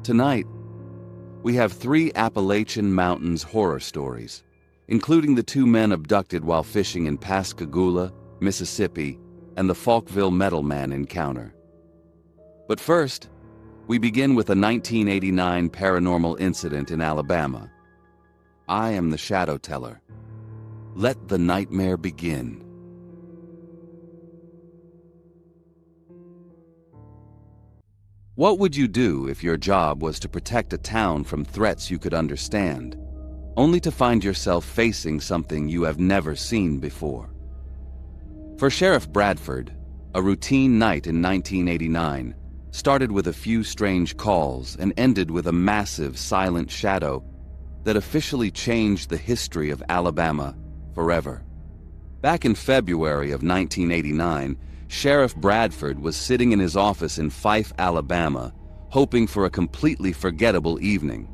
Tonight, we have 3 Appalachian Mountains horror stories, including the 2 men abducted while fishing in Pascagoula, Mississippi, and the Falkville Metal Man encounter. But first, we begin with a 1989 paranormal incident in Alabama. I am the Shadow Teller. Let the nightmare begin. What would you do if your job was to protect a town from threats you could understand, only to find yourself facing something you have never seen before? For Sheriff Bradford, a routine night in 1989 started with a few strange calls and ended with a massive silent shadow that officially changed the history of Alabama forever. Back in February of 1989, Sheriff Bradford was sitting in his office in Fife, Alabama, hoping for a completely forgettable evening.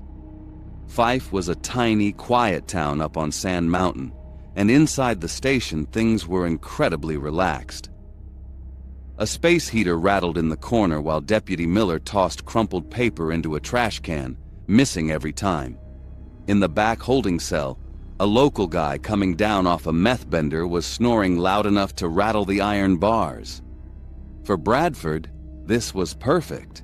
Fife was a tiny, quiet town up on Sand Mountain, and inside the station things were incredibly relaxed. A space heater rattled in the corner while Deputy Miller tossed crumpled paper into a trash can, missing every time. In the back holding cell, a local guy coming down off a meth bender was snoring loud enough to rattle the iron bars. For Bradford, this was perfect.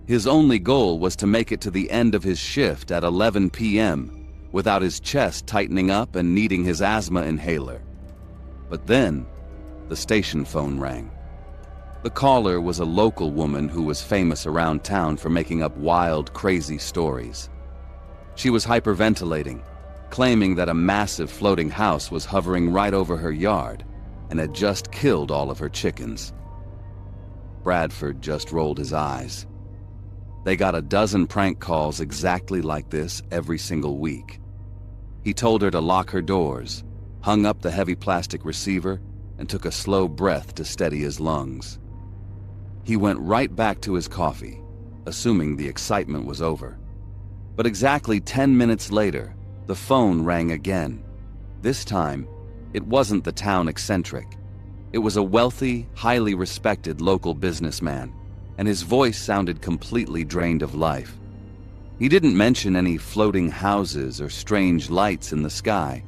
His only goal was to make it to the end of his shift at 11 p.m. without his chest tightening up and needing his asthma inhaler. But then, the station phone rang. The caller was a local woman who was famous around town for making up wild, crazy stories. She was hyperventilating, claiming that a massive floating house was hovering right over her yard and had just killed all of her chickens. Bradford just rolled his eyes. They got a dozen prank calls exactly like this every single week. He told her to lock her doors, hung up the heavy plastic receiver, and took a slow breath to steady his lungs. He went right back to his coffee, assuming the excitement was over. But exactly 10 minutes later, the phone rang again. This time, it wasn't the town eccentric. It was a wealthy, highly respected local businessman, and his voice sounded completely drained of life. He didn't mention any floating houses or strange lights in the sky.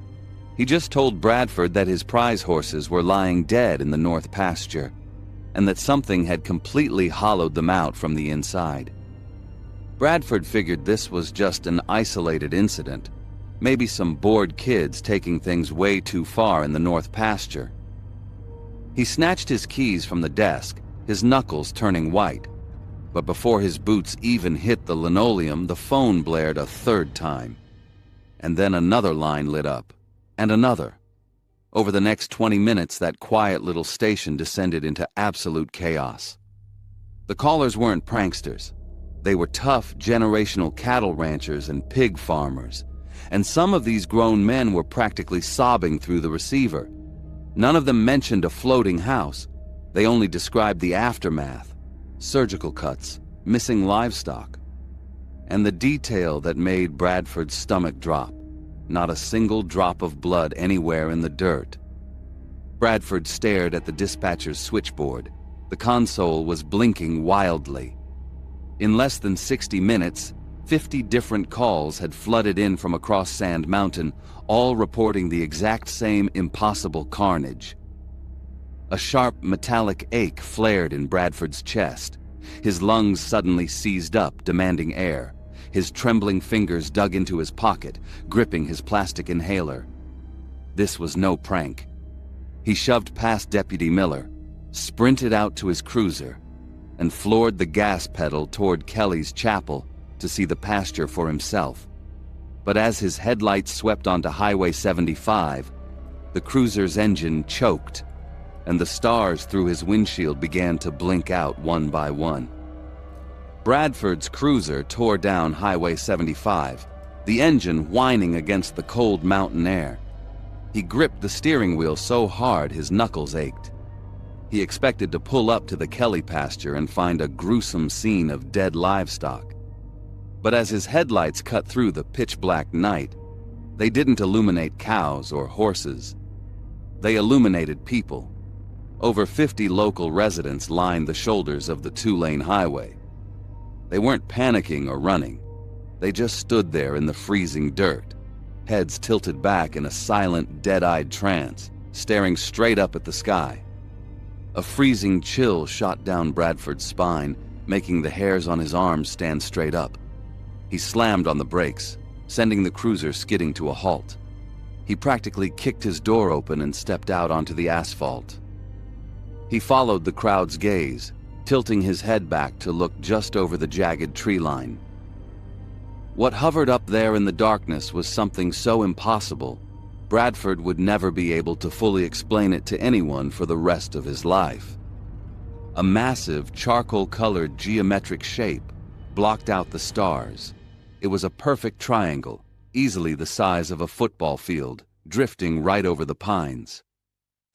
He just told Bradford that his prize horses were lying dead in the north pasture, and that something had completely hollowed them out from the inside. Bradford figured this was just an isolated incident, maybe some bored kids taking things way too far in the north pasture. He snatched his keys from the desk, his knuckles turning white. But before his boots even hit the linoleum, the phone blared a third time. And then another line lit up, and another. Over the next 20 minutes, that quiet little station descended into absolute chaos. The callers weren't pranksters. They were tough, generational cattle ranchers and pig farmers, and some of these grown men were practically sobbing through the receiver. None of them mentioned a floating house. They only described the aftermath, surgical cuts, missing livestock, and the detail that made Bradford's stomach drop. Not a single drop of blood anywhere in the dirt. Bradford stared at the dispatcher's switchboard. The console was blinking wildly. In less than 60 minutes, 50 different calls had flooded in from across Sand Mountain, all reporting the exact same impossible carnage. A sharp metallic ache flared in Bradford's chest. His lungs suddenly seized up, demanding air. His trembling fingers dug into his pocket, gripping his plastic inhaler. This was no prank. He shoved past Deputy Miller, sprinted out to his cruiser, and floored the gas pedal toward Kelly's chapel to see the pasture for himself. But as his headlights swept onto Highway 75, the cruiser's engine choked, and the stars through his windshield began to blink out one by one. Bradford's cruiser tore down Highway 75, the engine whining against the cold mountain air. He gripped the steering wheel so hard his knuckles ached. He expected to pull up to the Kelly pasture and find a gruesome scene of dead livestock. But as his headlights cut through the pitch-black night, they didn't illuminate cows or horses. They illuminated people. Over 50 local residents lined the shoulders of the two-lane highway. They weren't panicking or running. They just stood there in the freezing dirt, heads tilted back in a silent, dead-eyed trance, staring straight up at the sky. A freezing chill shot down Bradford's spine, making the hairs on his arms stand straight up. He slammed on the brakes, sending the cruiser skidding to a halt. He practically kicked his door open and stepped out onto the asphalt. He followed the crowd's gaze, tilting his head back to look just over the jagged tree line. What hovered up there in the darkness was something so impossible, Bradford would never be able to fully explain it to anyone for the rest of his life. A massive, charcoal-colored geometric shape blocked out the stars. It was a perfect triangle, easily the size of a football field, drifting right over the pines.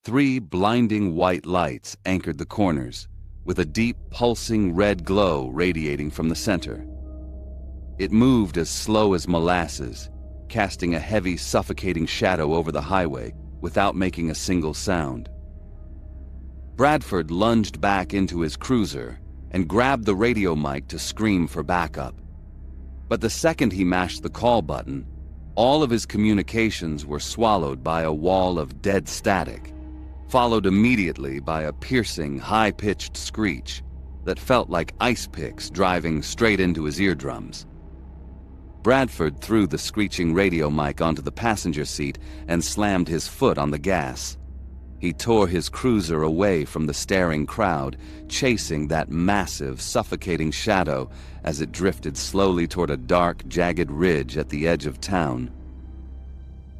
3 blinding white lights anchored the corners, with a deep, pulsing red glow radiating from the center. It moved as slow as molasses, casting a heavy, suffocating shadow over the highway without making a single sound. Bradford lunged back into his cruiser and grabbed the radio mic to scream for backup. But the second he mashed the call button, all of his communications were swallowed by a wall of dead static, followed immediately by a piercing, high-pitched screech that felt like ice picks driving straight into his eardrums. Bradford threw the screeching radio mic onto the passenger seat and slammed his foot on the gas. He tore his cruiser away from the staring crowd, chasing that massive, suffocating shadow as it drifted slowly toward a dark, jagged ridge at the edge of town.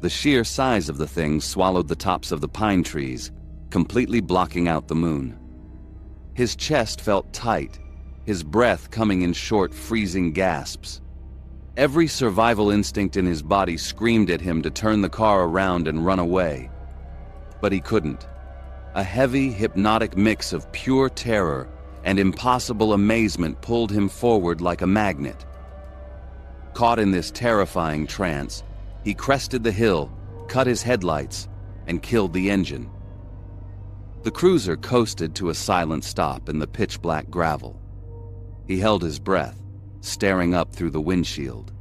The sheer size of the thing swallowed the tops of the pine trees, completely blocking out the moon. His chest felt tight, his breath coming in short, freezing gasps. Every survival instinct in his body screamed at him to turn the car around and run away. But he couldn't. A heavy, hypnotic mix of pure terror and impossible amazement pulled him forward like a magnet. Caught in this terrifying trance, he crested the hill, cut his headlights, and killed the engine. The cruiser coasted to a silent stop in the pitch-black gravel. He held his breath, staring up through the windshield.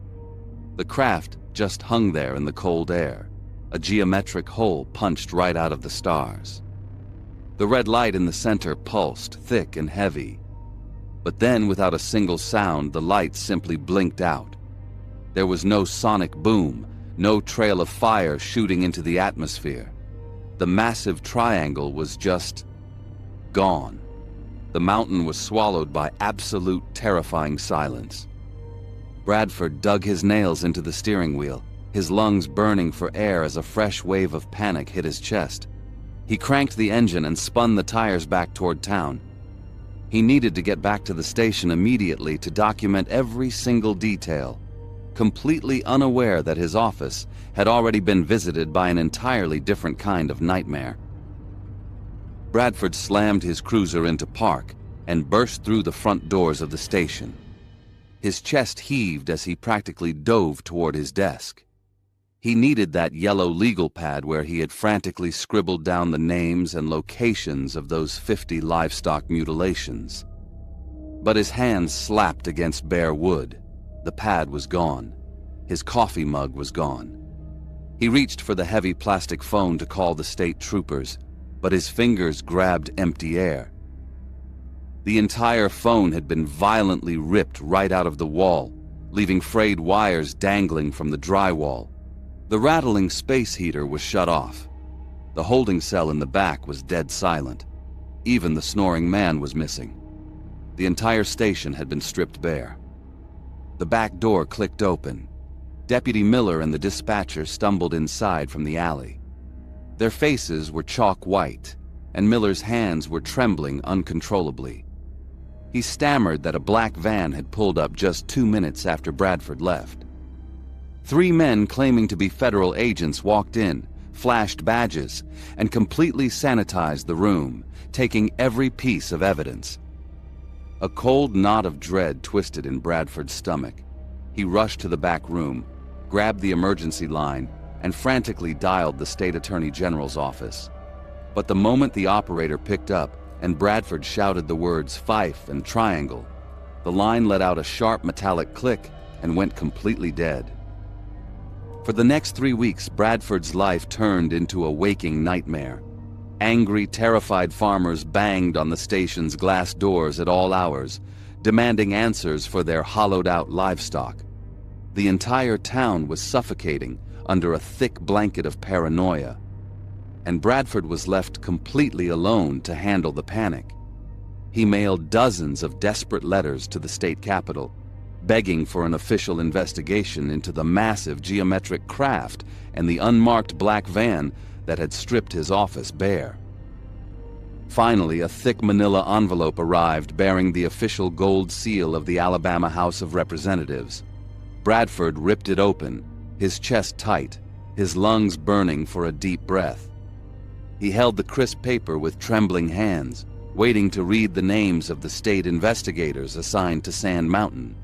The craft just hung there in the cold air, a geometric hole punched right out of the stars. The red light in the center pulsed, thick and heavy. But then, without a single sound, the light simply blinked out. There was no sonic boom, no trail of fire shooting into the atmosphere. The massive triangle was just gone. The mountain was swallowed by absolute, terrifying silence. Bradford dug his nails into the steering wheel, his lungs burning for air as a fresh wave of panic hit his chest. He cranked the engine and spun the tires back toward town. He needed to get back to the station immediately to document every single detail, completely unaware that his office had already been visited by an entirely different kind of nightmare. Bradford slammed his cruiser into park and burst through the front doors of the station. His chest heaved as he practically dove toward his desk. He needed that yellow legal pad where he had frantically scribbled down the names and locations of those 50 livestock mutilations. But his hands slapped against bare wood. The pad was gone. His coffee mug was gone. He reached for the heavy plastic phone to call the state troopers, but his fingers grabbed empty air. The entire phone had been violently ripped right out of the wall, leaving frayed wires dangling from the drywall. The rattling space heater was shut off. The holding cell in the back was dead silent. Even the snoring man was missing. The entire station had been stripped bare. The back door clicked open. Deputy Miller and the dispatcher stumbled inside from the alley. Their faces were chalk white, and Miller's hands were trembling uncontrollably. He stammered that a black van had pulled up just 2 minutes after Bradford left. 3 men claiming to be federal agents walked in, flashed badges, and completely sanitized the room, taking every piece of evidence. A cold knot of dread twisted in Bradford's stomach. He rushed to the back room, grabbed the emergency line, and frantically dialed the state attorney general's office. But the moment the operator picked up and Bradford shouted the words Fife and Triangle, The line let out a sharp metallic click and went completely dead. For the next 3 weeks, Bradford's life turned into a waking nightmare. Angry, terrified farmers banged on the station's glass doors at all hours, demanding answers for their hollowed-out livestock. The entire town was suffocating under a thick blanket of paranoia, and Bradford was left completely alone to handle the panic. He mailed dozens of desperate letters to the state capitol, begging for an official investigation into the massive geometric craft and the unmarked black van that had stripped his office bare. Finally, a thick manila envelope arrived bearing the official gold seal of the Alabama House of Representatives. Bradford ripped it open, his chest tight, his lungs burning for a deep breath. He held the crisp paper with trembling hands, waiting to read the names of the state investigators assigned to Sand Mountain.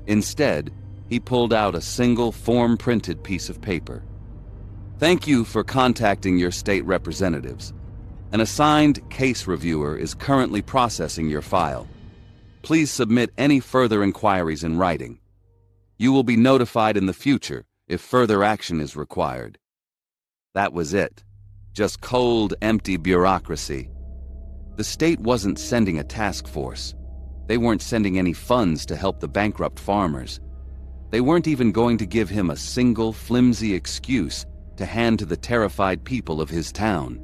Instead, he pulled out a single form-printed piece of paper. "Thank you for contacting your state representatives. An assigned case reviewer is currently processing your file. Please submit any further inquiries in writing. You will be notified in the future if further action is required." That was it. Just cold, empty bureaucracy. The state wasn't sending a task force. They weren't sending any funds to help the bankrupt farmers. They weren't even going to give him a single flimsy excuse to hand to the terrified people of his town.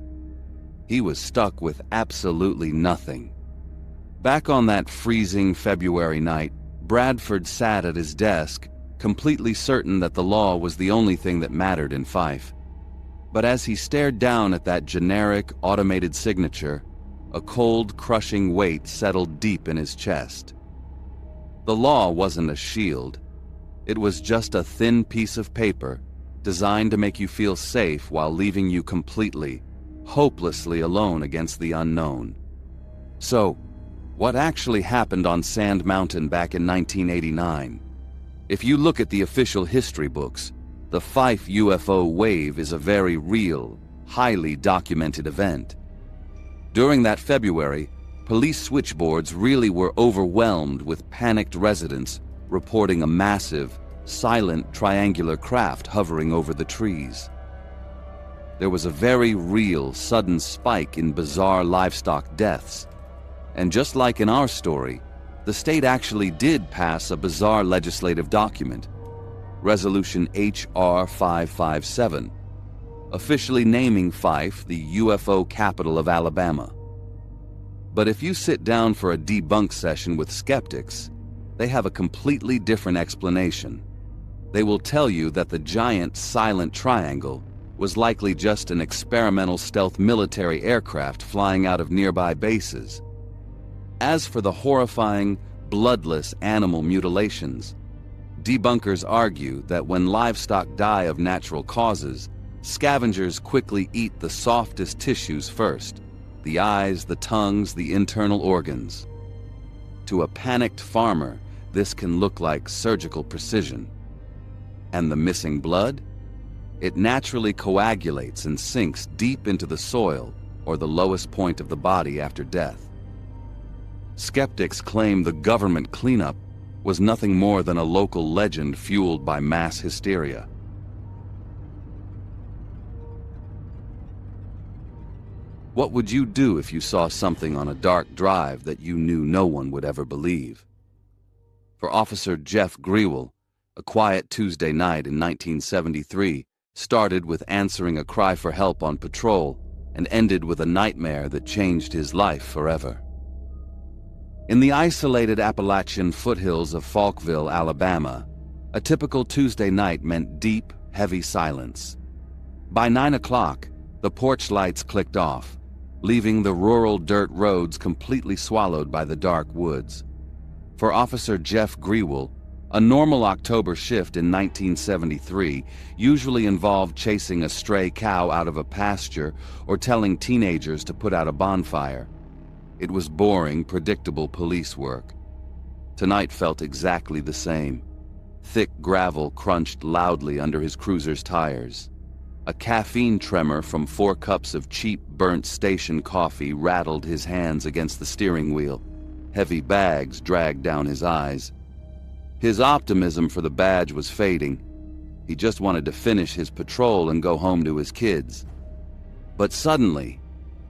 He was stuck with absolutely nothing. Back on that freezing February night, Bradford sat at his desk, completely certain that the law was the only thing that mattered in Fife. But as he stared down at that generic, automated signature, a cold, crushing weight settled deep in his chest. The law wasn't a shield. It was just a thin piece of paper designed to make you feel safe while leaving you completely, hopelessly alone against the unknown. So, what actually happened on Sand Mountain back in 1989? If you look at the official history books, the Fife UFO wave is a very real, highly documented event. During that February, police switchboards really were overwhelmed with panicked residents reporting a massive, silent triangular craft hovering over the trees. There was a very real, sudden spike in bizarre livestock deaths. And just like in our story, the state actually did pass a bizarre legislative document, Resolution H.R. 557, officially naming Fife the UFO capital of Alabama. But if you sit down for a debunk session with skeptics, they have a completely different explanation. They will tell you that the giant silent triangle was likely just an experimental stealth military aircraft flying out of nearby bases. As for the horrifying, bloodless animal mutilations, debunkers argue that when livestock die of natural causes, scavengers quickly eat the softest tissues first, the eyes, the tongues, the internal organs. To a panicked farmer, this can look like surgical precision. And the missing blood? It naturally coagulates and sinks deep into the soil or the lowest point of the body after death. Skeptics claim the government cleanup was nothing more than a local legend fueled by mass hysteria. What would you do if you saw something on a dark drive that you knew no one would ever believe? For Officer Jeff Grewell, a quiet Tuesday night in 1973 started with answering a cry for help on patrol and ended with a nightmare that changed his life forever. In the isolated Appalachian foothills of Falkville, Alabama, a typical Tuesday night meant deep, heavy silence. By 9 o'clock, the porch lights clicked off, leaving the rural dirt roads completely swallowed by the dark woods. For Officer Jeff Grewell, a normal October shift in 1973 usually involved chasing a stray cow out of a pasture or telling teenagers to put out a bonfire. It was boring, predictable police work. Tonight felt exactly the same. Thick gravel crunched loudly under his cruiser's tires. A caffeine tremor from 4 cups of cheap, burnt station coffee rattled his hands against the steering wheel, heavy bags dragged down his eyes. His optimism for the badge was fading. He just wanted to finish his patrol and go home to his kids. But suddenly,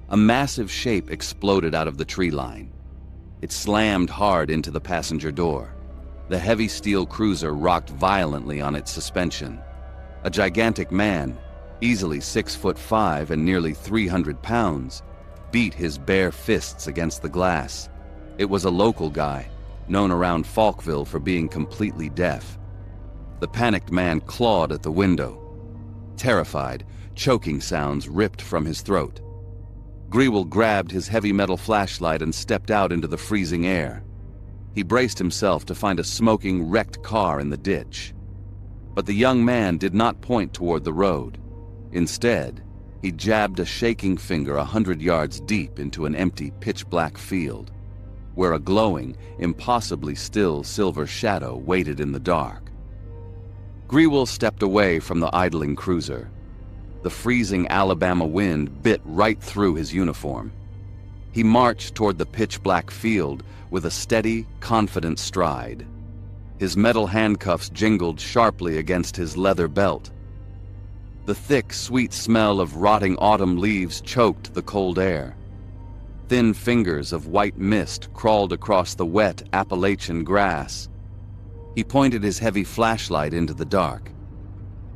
a massive shape exploded out of the tree line. It slammed hard into the passenger door. The heavy steel cruiser rocked violently on its suspension. A gigantic man, easily 6'5" and nearly 300 pounds, beat his bare fists against the glass. It was a local guy, known around Falkville for being completely deaf. The panicked man clawed at the window. Terrified, choking sounds ripped from his throat. Grewal grabbed his heavy metal flashlight and stepped out into the freezing air. He braced himself to find a smoking, wrecked car in the ditch. But the young man did not point toward the road. Instead, he jabbed a shaking finger 100 yards deep into an empty, pitch-black field, where a glowing, impossibly still silver shadow waited in the dark. Grewal stepped away from the idling cruiser. The freezing Alabama wind bit right through his uniform. He marched toward the pitch-black field with a steady, confident stride. His metal handcuffs jingled sharply against his leather belt. The thick, sweet smell of rotting autumn leaves choked the cold air. Thin fingers of white mist crawled across the wet Appalachian grass. He pointed his heavy flashlight into the dark.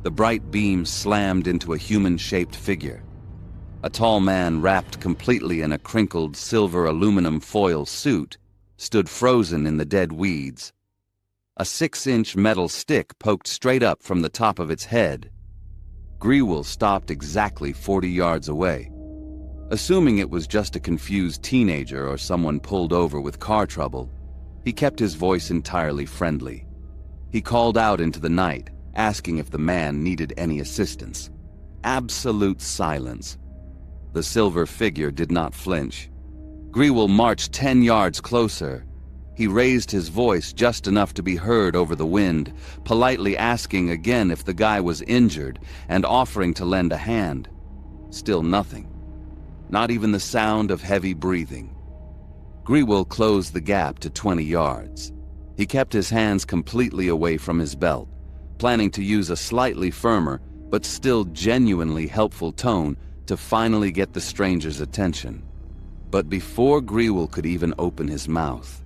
The bright beam slammed into a human-shaped figure. A tall man wrapped completely in a crinkled silver aluminum foil suit stood frozen in the dead weeds. A 6-inch metal stick poked straight up from the top of its head. Grewal stopped exactly 40 yards away. Assuming it was just a confused teenager or someone pulled over with car trouble, he kept his voice entirely friendly. He called out into the night, asking if the man needed any assistance. Absolute silence. The silver figure did not flinch. Grewal marched 10 yards closer. He raised his voice just enough to be heard over the wind, politely asking again if the guy was injured and offering to lend a hand. Still nothing. Not even the sound of heavy breathing. Grewal closed the gap to 20 yards. He kept his hands completely away from his belt, planning to use a slightly firmer but still genuinely helpful tone to finally get the stranger's attention. But before Grewal could even open his mouth,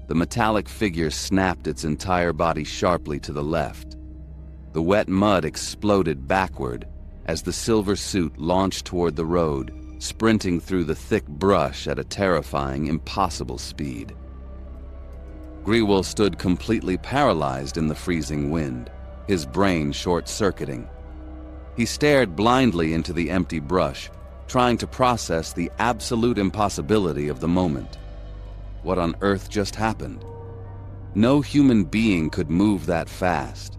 the metallic figure snapped its entire body sharply to the left. The wet mud exploded backward as the silver suit launched toward the road, sprinting through the thick brush at a terrifying, impossible speed. Grewal stood completely paralyzed in the freezing wind, his brain short-circuiting. He stared blindly into the empty brush, trying to process the absolute impossibility of the moment. What on earth just happened? No human being could move that fast.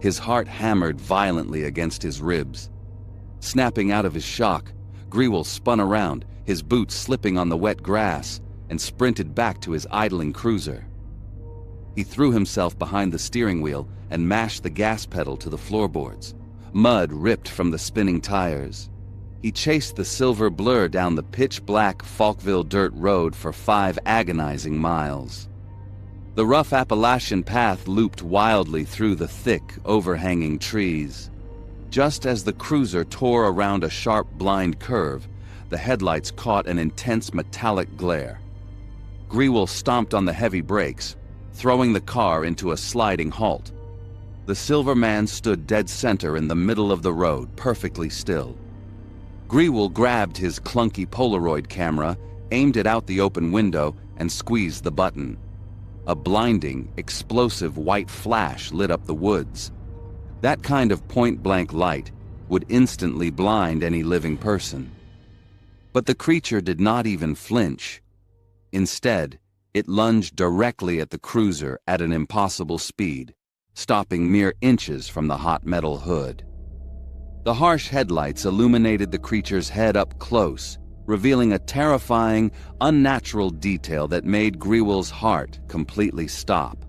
His heart hammered violently against his ribs. Snapping out of his shock, Grewal spun around, his boots slipping on the wet grass, and sprinted back to his idling cruiser. He threw himself behind the steering wheel and mashed the gas pedal to the floorboards. Mud ripped from the spinning tires. He chased the silver blur down the pitch-black Falkville dirt road for 5 agonizing miles. The rough Appalachian path looped wildly through the thick, overhanging trees. Just as the cruiser tore around a sharp blind curve, the headlights caught an intense metallic glare. Grewal stomped on the heavy brakes, throwing the car into a sliding halt. The silver man stood dead center in the middle of the road, perfectly still. Grewal grabbed his clunky Polaroid camera, aimed it out the open window, and squeezed the button. A blinding, explosive white flash lit up the woods. That kind of point-blank light would instantly blind any living person. But the creature did not even flinch. Instead, it lunged directly at the cruiser at an impossible speed, stopping mere inches from the hot metal hood. The harsh headlights illuminated the creature's head up close, revealing a terrifying, unnatural detail that made Grewal's heart completely stop.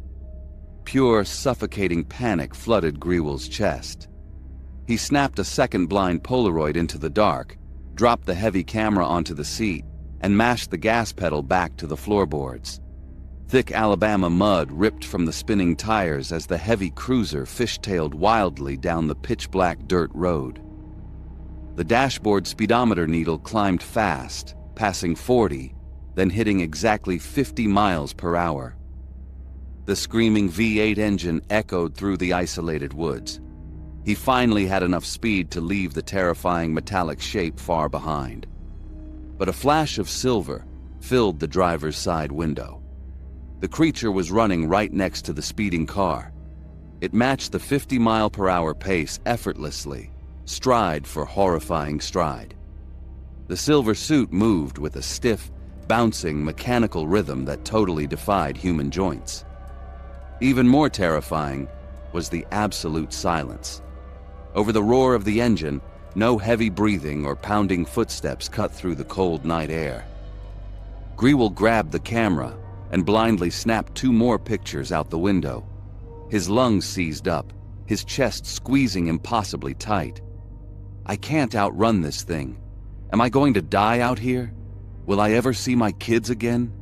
Pure, suffocating panic flooded Grewal's chest. He snapped a second blind Polaroid into the dark, dropped the heavy camera onto the seat, and mashed the gas pedal back to the floorboards. Thick Alabama mud ripped from the spinning tires as the heavy cruiser fishtailed wildly down the pitch-black dirt road. The dashboard speedometer needle climbed fast, passing 40, then hitting exactly 50 miles per hour. The screaming V8 engine echoed through the isolated woods. He finally had enough speed to leave the terrifying metallic shape far behind. But a flash of silver filled the driver's side window. The creature was running right next to the speeding car. It matched the 50-mile-per-hour pace effortlessly, stride for horrifying stride. The silver suit moved with a stiff, bouncing mechanical rhythm that totally defied human joints. Even more terrifying was the absolute silence. Over the roar of the engine, no heavy breathing or pounding footsteps cut through the cold night air. Grewal grabbed the camera and blindly snapped 2 more pictures out the window. His lungs seized up, his chest squeezing impossibly tight. I can't outrun this thing. Am I going to die out here? Will I ever see my kids again?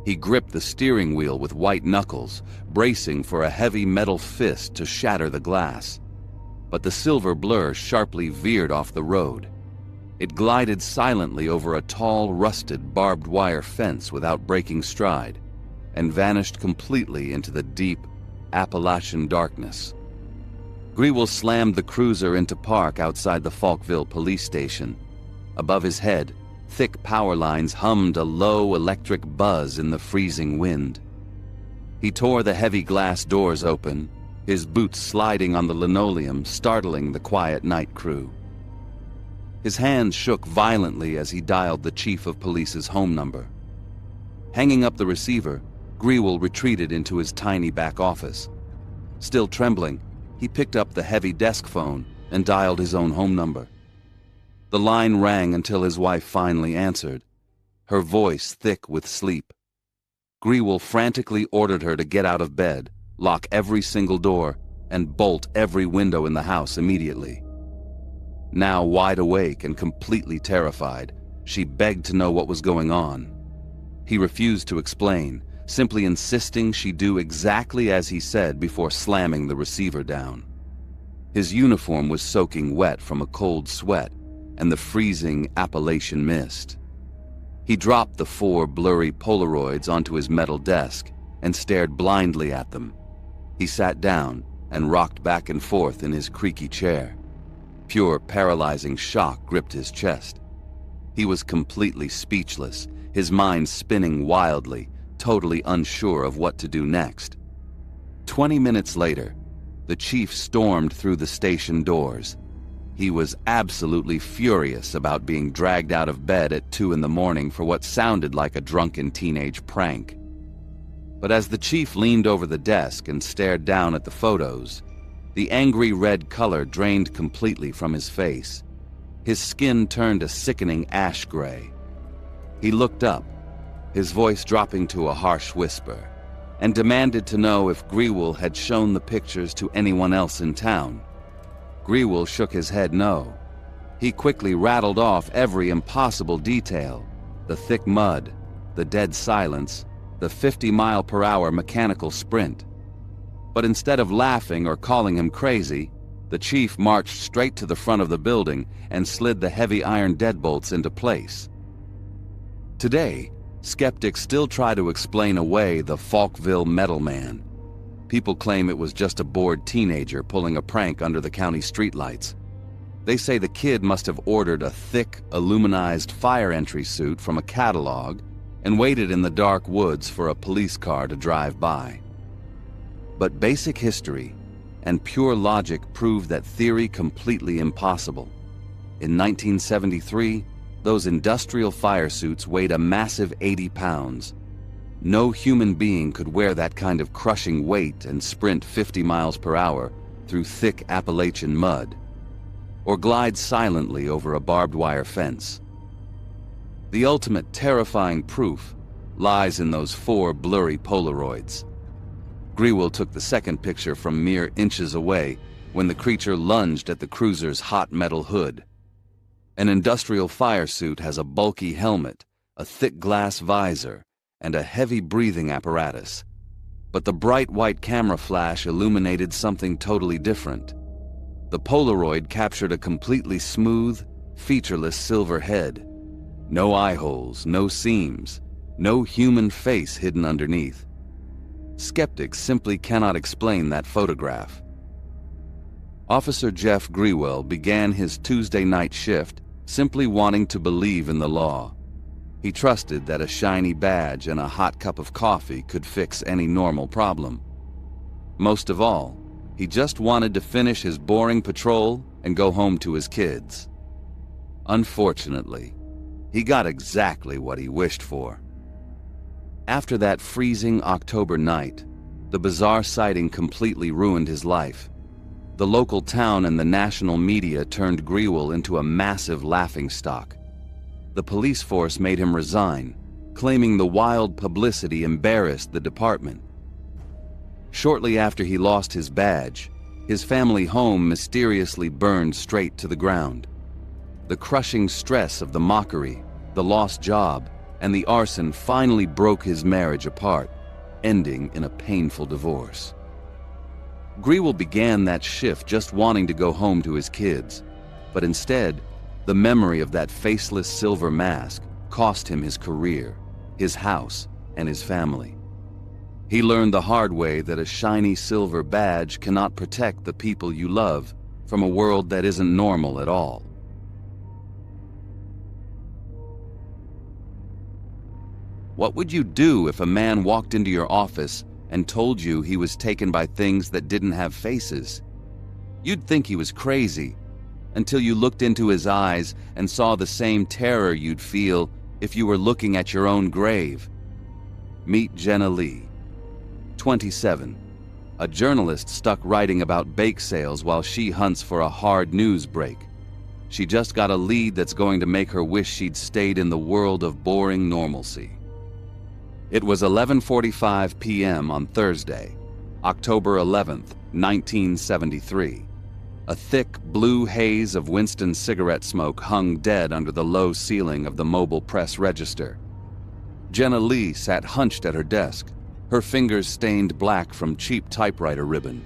He gripped the steering wheel with white knuckles, bracing for a heavy metal fist to shatter the glass. But the silver blur sharply veered off the road. It glided silently over a tall, rusted, barbed wire fence without breaking stride, and vanished completely into the deep Appalachian darkness. Grewal slammed the cruiser into park outside the Falkville police station. Above his head, thick power lines hummed a low electric buzz in the freezing wind. He tore the heavy glass doors open, his boots sliding on the linoleum, startling the quiet night crew. His hands shook violently as he dialed the chief of police's home number. Hanging up the receiver, Grewal retreated into his tiny back office. Still trembling, he picked up the heavy desk phone and dialed his own home number. The line rang until his wife finally answered, her voice thick with sleep. Grewal frantically ordered her to get out of bed, lock every single door, and bolt every window in the house immediately. Now wide awake and completely terrified, she begged to know what was going on. He refused to explain, simply insisting she do exactly as he said before slamming the receiver down. His uniform was soaking wet from a cold sweat and the freezing Appalachian mist. He dropped the 4 blurry Polaroids onto his metal desk and stared blindly at them. He sat down and rocked back and forth in his creaky chair. Pure, paralyzing shock gripped his chest. He was completely speechless, his mind spinning wildly, totally unsure of what to do next. 20 minutes later, the chief stormed through the station doors. He was absolutely furious about being dragged out of bed at 2 in the morning for what sounded like a drunken teenage prank. But as the chief leaned over the desk and stared down at the photos, the angry red color drained completely from his face. His skin turned a sickening ash gray. He looked up, his voice dropping to a harsh whisper, and demanded to know if Grewal had shown the pictures to anyone else in town. Grewal shook his head no. He quickly rattled off every impossible detail: the thick mud, the dead silence, the 50-mile-per-hour mechanical sprint. But instead of laughing or calling him crazy, the chief marched straight to the front of the building and slid the heavy iron deadbolts into place. Today, skeptics still try to explain away the Falkville Metal Man. People claim it was just a bored teenager pulling a prank under the county streetlights. They say the kid must have ordered a thick, aluminized fire entry suit from a catalog and waited in the dark woods for a police car to drive by. But basic history and pure logic proved that theory completely impossible. In 1973, those industrial fire suits weighed a massive 80 pounds. No human being could wear that kind of crushing weight and sprint 50 miles per hour through thick Appalachian mud, or glide silently over a barbed wire fence. The ultimate terrifying proof lies in those 4 blurry Polaroids. Grewal took the second picture from mere inches away when the creature lunged at the cruiser's hot metal hood. An industrial fire suit has a bulky helmet, a thick glass visor, and a heavy breathing apparatus. But the bright white camera flash illuminated something totally different. The Polaroid captured a completely smooth, featureless silver head. No eye holes, no seams, no human face hidden underneath. Skeptics simply cannot explain that photograph. Officer Jeff Grewell began his Tuesday night shift simply wanting to believe in the law. He trusted that a shiny badge and a hot cup of coffee could fix any normal problem. Most of all, he just wanted to finish his boring patrol and go home to his kids. Unfortunately, he got exactly what he wished for. After that freezing October night, the bizarre sighting completely ruined his life. The local town and the national media turned Grewell into a massive laughingstock. The police force made him resign, claiming the wild publicity embarrassed the department. Shortly after he lost his badge, his family home mysteriously burned straight to the ground. The crushing stress of the mockery, the lost job, and the arson finally broke his marriage apart, ending in a painful divorce. Grewell began that shift just wanting to go home to his kids, but instead, the memory of that faceless silver mask cost him his career, his house, and his family. He learned the hard way that a shiny silver badge cannot protect the people you love from a world that isn't normal at all. What would you do if a man walked into your office and told you he was taken by things that didn't have faces? You'd think he was crazy, until you looked into his eyes and saw the same terror you'd feel if you were looking at your own grave. Meet Jenna Lee, 27, a journalist stuck writing about bake sales while she hunts for a hard news break. She just got a lead that's going to make her wish she'd stayed in the world of boring normalcy. It was 11:45 p.m. on Thursday, October 11th, 1973. A thick blue haze of Winston cigarette smoke hung dead under the low ceiling of the mobile press register. Jenna Lee sat hunched at her desk, her fingers stained black from cheap typewriter ribbon.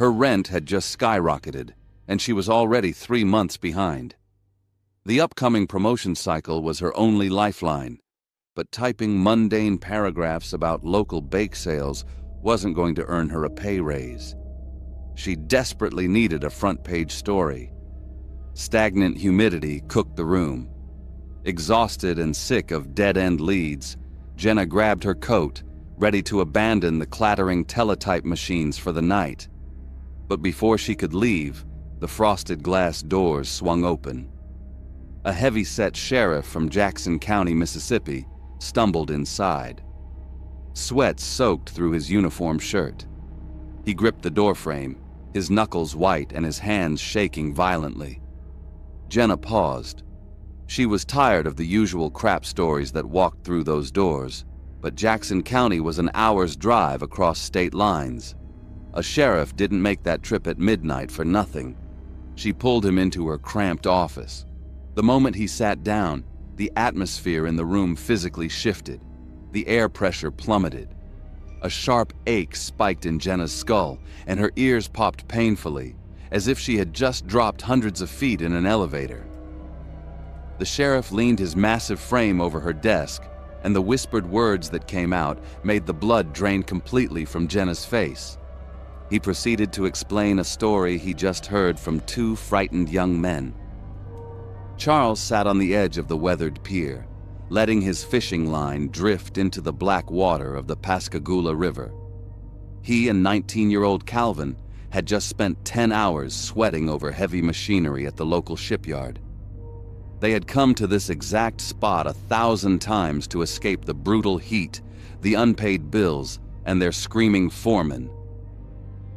Her rent had just skyrocketed, and she was already 3 months behind. The upcoming promotion cycle was her only lifeline, but typing mundane paragraphs about local bake sales wasn't going to earn her a pay raise. She desperately needed a front-page story. Stagnant humidity cooked the room. Exhausted and sick of dead-end leads, Jenna grabbed her coat, ready to abandon the clattering teletype machines for the night. But before she could leave, the frosted glass doors swung open. A heavy-set sheriff from Jackson County, Mississippi, stumbled inside. Sweat soaked through his uniform shirt. He gripped the doorframe, his knuckles white and his hands shaking violently. Jenna paused. She was tired of the usual crap stories that walked through those doors, but Jackson County was an hour's drive across state lines. A sheriff didn't make that trip at midnight for nothing. She pulled him into her cramped office. The moment he sat down, the atmosphere in the room physically shifted. The air pressure plummeted. A sharp ache spiked in Jenna's skull, and her ears popped painfully, as if she had just dropped hundreds of feet in an elevator. The sheriff leaned his massive frame over her desk, and the whispered words that came out made the blood drain completely from Jenna's face. He proceeded to explain a story he just heard from 2 frightened young men. Charles sat on the edge of the weathered pier, letting his fishing line drift into the black water of the Pascagoula River. He and 19-year-old Calvin had just spent 10 hours sweating over heavy machinery at the local shipyard. They had come to this exact spot 1,000 times to escape the brutal heat, the unpaid bills, and their screaming foremen.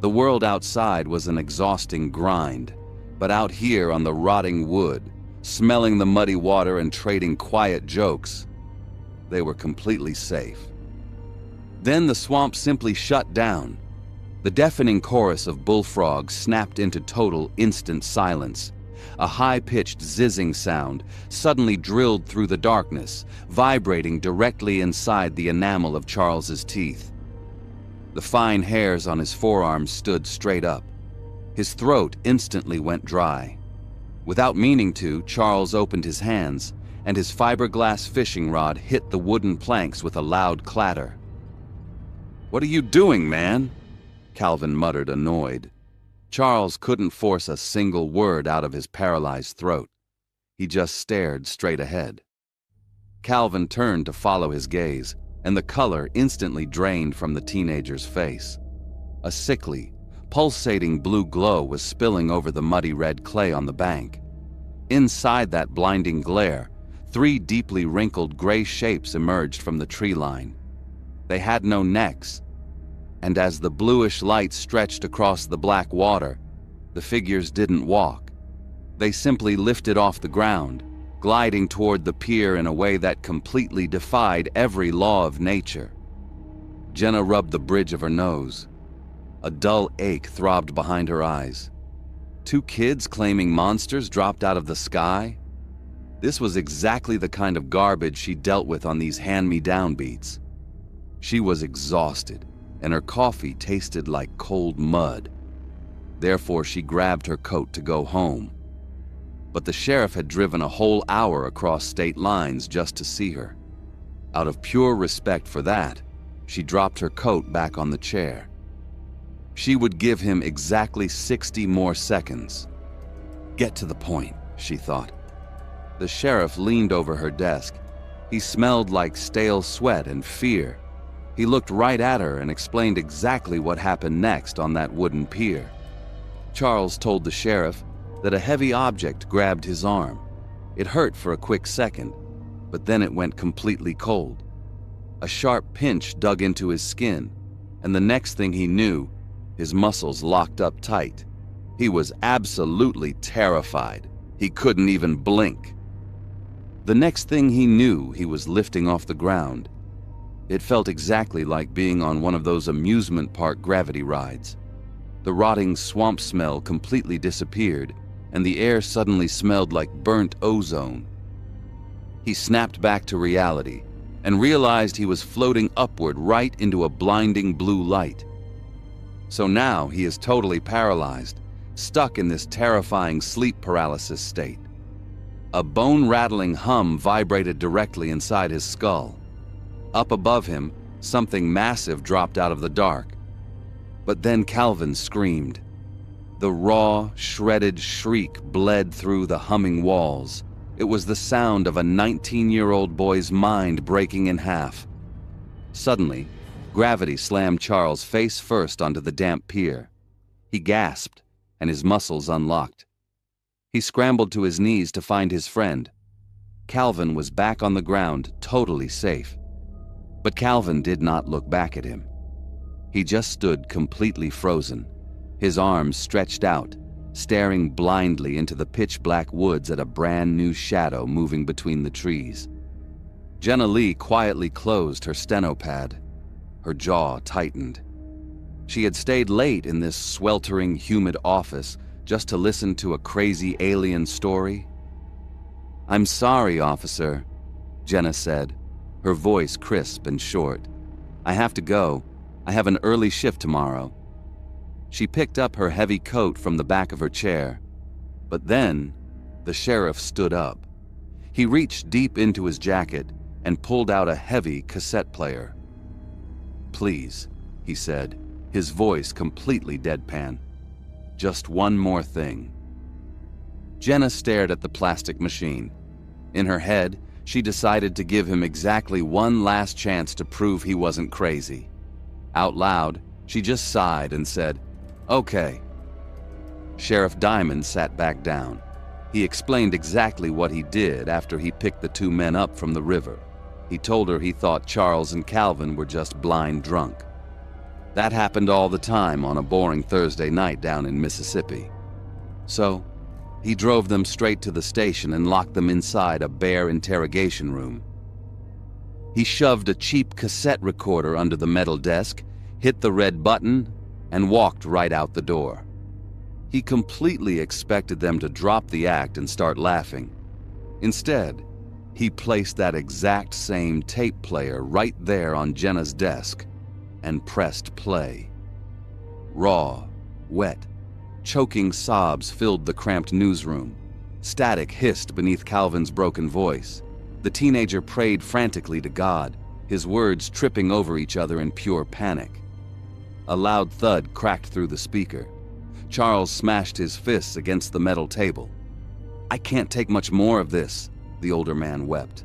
The world outside was an exhausting grind, but out here on the rotting wood, smelling the muddy water and trading quiet jokes, they were completely safe. Then the swamp simply shut down. The deafening chorus of bullfrogs snapped into total, instant silence, A high-pitched zizzing sound suddenly drilled through the darkness, vibrating directly inside the enamel of Charles's teeth. The fine hairs on his forearms stood straight up. His throat instantly went dry. Without meaning to, Charles opened his hands, and his fiberglass fishing rod hit the wooden planks with a loud clatter. "What are you doing, man?" Calvin muttered, annoyed. Charles couldn't force a single word out of his paralyzed throat. He just stared straight ahead. Calvin turned to follow his gaze, and the color instantly drained from the teenager's face. A sickly, pulsating blue glow was spilling over the muddy red clay on the bank. Inside that blinding glare, 3 deeply wrinkled gray shapes emerged from the tree line. They had no necks, and as the bluish light stretched across the black water, the figures didn't walk. They simply lifted off the ground, gliding toward the pier in a way that completely defied every law of nature. Jenna rubbed the bridge of her nose. A dull ache throbbed behind her eyes. 2 kids claiming monsters dropped out of the sky? This was exactly the kind of garbage she dealt with on these hand-me-down beats. She was exhausted, and her coffee tasted like cold mud. Therefore, she grabbed her coat to go home. But the sheriff had driven a whole hour across state lines just to see her. Out of pure respect for that, she dropped her coat back on the chair. She would give him exactly 60 more seconds. Get to the point, she thought. The sheriff leaned over her desk. He smelled like stale sweat and fear. He looked right at her and explained exactly what happened next on that wooden pier. Charles told the sheriff that a heavy object grabbed his arm. It hurt for a quick second, but then it went completely cold. A sharp pinch dug into his skin, and the next thing he knew, his muscles locked up tight. He was absolutely terrified. He couldn't even blink. The next thing he knew, he was lifting off the ground. It felt exactly like being on one of those amusement park gravity rides. The rotting swamp smell completely disappeared, and the air suddenly smelled like burnt ozone. He snapped back to reality and realized he was floating upward right into a blinding blue light. So now he is totally paralyzed, stuck in this terrifying sleep paralysis state. A bone-rattling hum vibrated directly inside his skull. Up above him, something massive dropped out of the dark. But then Calvin screamed. The raw, shredded shriek bled through the humming walls. It was the sound of a 19-year-old boy's mind breaking in half. Suddenly, gravity slammed Charles face first onto the damp pier. He gasped, and his muscles unlocked. He scrambled to his knees to find his friend. Calvin was back on the ground, totally safe. But Calvin did not look back at him. He just stood completely frozen, his arms stretched out, staring blindly into the pitch-black woods at a brand-new shadow moving between the trees. Jenna Lee quietly closed her steno pad. Her jaw tightened. She had stayed late in this sweltering, humid office just to listen to a crazy alien story. "I'm sorry, officer," Jenna said, her voice crisp and short. "I have to go. I have an early shift tomorrow." She picked up her heavy coat from the back of her chair. But then, the sheriff stood up. He reached deep into his jacket and pulled out a heavy cassette player. "Please," he said, his voice completely deadpan. "Just one more thing." Jenna stared at the plastic machine. In her head, she decided to give him exactly one last chance to prove he wasn't crazy. Out loud, she just sighed and said, "Okay." Sheriff Diamond sat back down. He explained exactly what he did after he picked the 2 men up from the river. He told her he thought Charles and Calvin were just blind drunk. That happened all the time on a boring Thursday night down in Mississippi. So, he drove them straight to the station and locked them inside a bare interrogation room. He shoved a cheap cassette recorder under the metal desk, hit the red button, and walked right out the door. He completely expected them to drop the act and start laughing. Instead, he placed that exact same tape player right there on Jenna's desk and pressed play. Raw, wet, choking sobs filled the cramped newsroom. Static hissed beneath Calvin's broken voice. The teenager prayed frantically to God, his words tripping over each other in pure panic. A loud thud cracked through the speaker. Charles smashed his fists against the metal table. "I can't take much more of this," the older man wept.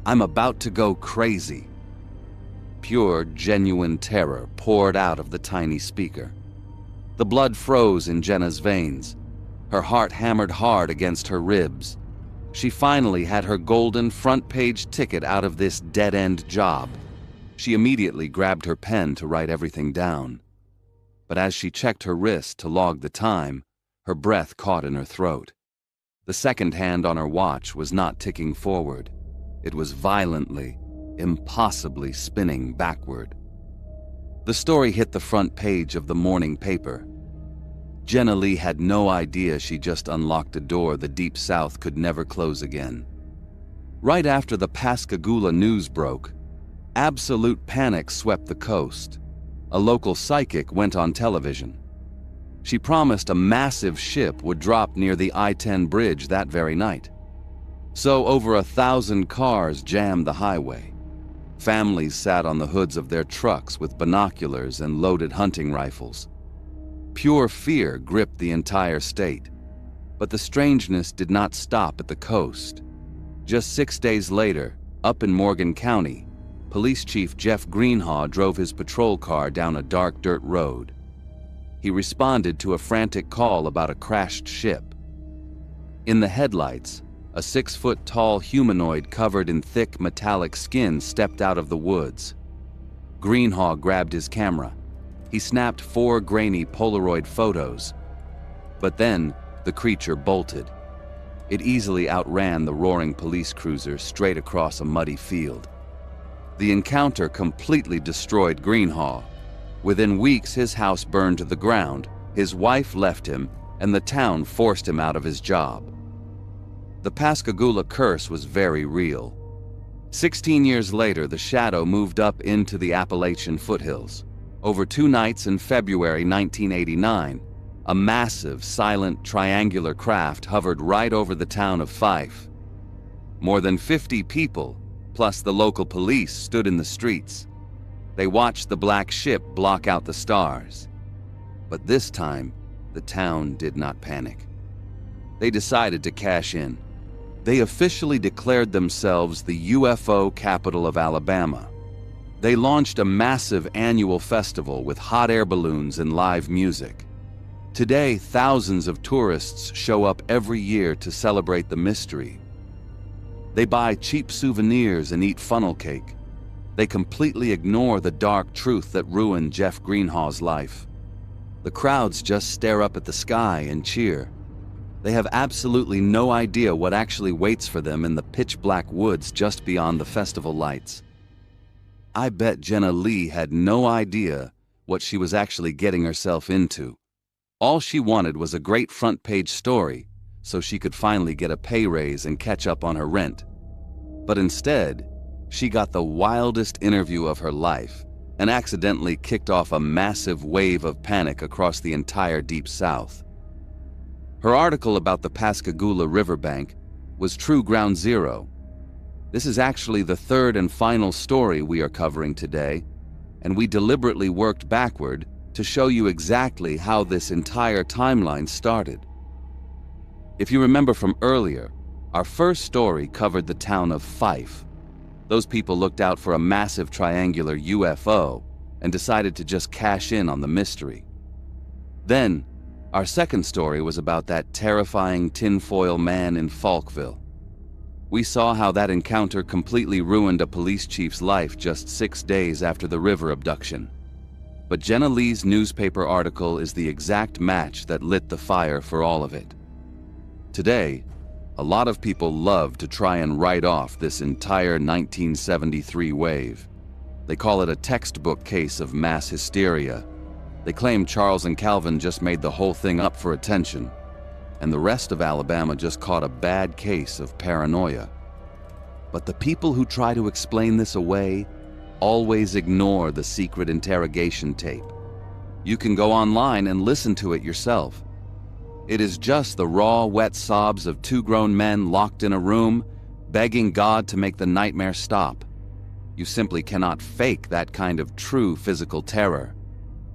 "I'm about to go crazy." Pure, genuine terror poured out of the tiny speaker. The blood froze in Jenna's veins. Her heart hammered hard against her ribs. She finally had her golden front-page ticket out of this dead-end job. She immediately grabbed her pen to write everything down. But as she checked her wrist to log the time, her breath caught in her throat. The second hand on her watch was not ticking forward. It was violently, impossibly spinning backward. The story hit the front page of the morning paper. Jenna Lee had no idea she just unlocked a door the Deep South could never close again. Right after the Pascagoula news broke, absolute panic swept the coast. A local psychic went on television. She promised a massive ship would drop near the I-10 bridge that very night. So over 1,000 cars jammed the highway. Families sat on the hoods of their trucks with binoculars and loaded hunting rifles. Pure fear gripped the entire state. But the strangeness did not stop at the coast. Just 6 days later, up in Morgan County, Police Chief Jeff Greenhaw drove his patrol car down a dark dirt road. He responded to a frantic call about a crashed ship. In the headlights, a 6-foot-tall humanoid covered in thick metallic skin stepped out of the woods. Greenhaw grabbed his camera. He snapped 4 grainy Polaroid photos. But then, the creature bolted. It easily outran the roaring police cruiser straight across a muddy field. The encounter completely destroyed Greenhaw. Within weeks, his house burned to the ground, his wife left him, and the town forced him out of his job. The Pascagoula curse was very real. 16 years later, the shadow moved up into the Appalachian foothills. Over 2 nights in February 1989, a massive, silent, triangular craft hovered right over the town of Fife. More than 50 people, plus the local police, stood in the streets. They watched the black ship block out the stars. But this time, the town did not panic. They decided to cash in. They officially declared themselves the UFO capital of Alabama. They launched a massive annual festival with hot air balloons and live music. Today, thousands of tourists show up every year to celebrate the mystery. They buy cheap souvenirs and eat funnel cake. They completely ignore the dark truth that ruined Jeff Greenhaw's life. The crowds just stare up at the sky and cheer. They have absolutely no idea what actually waits for them in the pitch-black woods just beyond the festival lights. I bet Jenna Lee had no idea what she was actually getting herself into. All she wanted was a great front-page story so she could finally get a pay raise and catch up on her rent. But instead, she got the wildest interview of her life and accidentally kicked off a massive wave of panic across the entire Deep South. Her article about the Pascagoula riverbank was true ground zero. This is actually the third and final story we are covering today, and we deliberately worked backward to show you exactly how this entire timeline started. If you remember from earlier, our first story covered the town of Fife. Those people looked out for a massive triangular UFO and decided to just cash in on the mystery. Then, our second story was about that terrifying tinfoil man in Falkville. We saw how that encounter completely ruined a police chief's life just 6 days after the river abduction. But Jenna Lee's newspaper article is the exact match that lit the fire for all of it. Today, a lot of people love to try and write off this entire 1973 wave. They call it a textbook case of mass hysteria. They claim Charles and Calvin just made the whole thing up for attention, and the rest of Alabama just caught a bad case of paranoia. But the people who try to explain this away always ignore the secret interrogation tape. You can go online and listen to it yourself. It is just the raw, wet sobs of two grown men locked in a room, begging God to make the nightmare stop. You simply cannot fake that kind of true physical terror.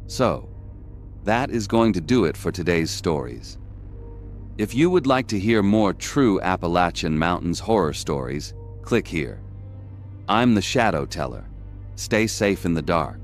So, that is going to do it for today's stories. If you would like to hear more true Appalachian Mountains horror stories, click here. I'm the Shadow Teller. Stay safe in the dark.